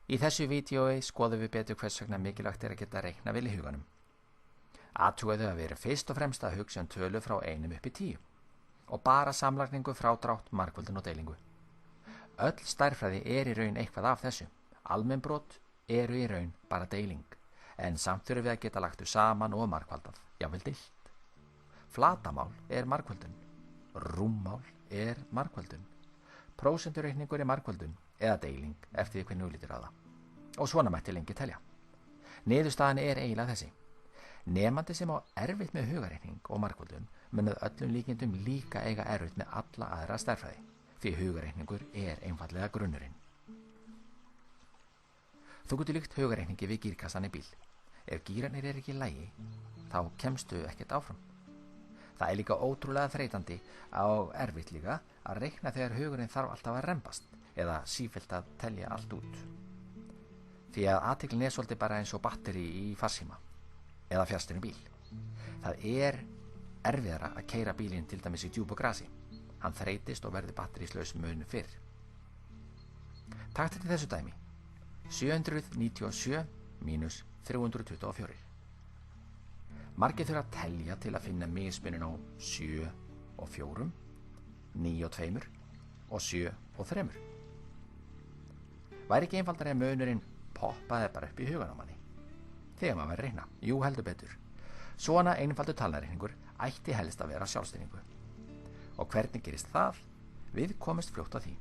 Í þessu vídeói skoðum við betur hvers vegna mikilvægt að geta reikna vel í huganum. Athugaðu að vera fyrst og fremst að hugsa tölu frá 1 upp í 10 og bara samlagningu, frádrátt, margföldun og deilingu. Öll stærðfræði í raun eitthvað af þessu. Almennbrot eru í raun bara deiling, en samt þurfum við að geta lagt þau saman og margfaldað, jafnvel deilt. Flatamál margföldun, rúmmál margföldun, prósentureikningur margföldun eða deiling eftir því hvernig þú lítur á það. Og svona mætti lengi telja. Niðurstaðan eiginlega þessi. Nemandi sem á erfitt með hugareikning og margföldun mun að öllum líkindum líka eiga erfitt með alla aðra stærðfræði, því hugareikningur einfaldlega grunnurinn. Þú getur líkt hugareikningi við gírkassan í bíl. Ef gírarnir ekki í lagi, þá kemstu ekkert áfram. Það líka ótrúlega þreytandi og erfitt líka að reikna þegar hugurinn þarf alltaf að rembast eða sífellt að telja allt út. Því að athyglin svolítið bara eins og batteri í farsíma eða fjarstýrðum bíl. Það erfiðara að keyra bílinn til dæmis í djúpu grasi. Hann þreytist og verður batteríslaus mun fyrr. Takk til þessu dæmi. 797 mínus 324. Margir þurfa að telja til að finna mismuninn á 7 og 4, 9 og 2 og 7 og 3. Væri ekki einfaldari að munurinn poppaði bara upp í hugan á manni þegar maður reikna? Jú, heldur betur. Svona einfaldur talnareikningur ætti helst að vera sjálfstýringu. Og hvernig gerist það? Við komumst fljótt að því.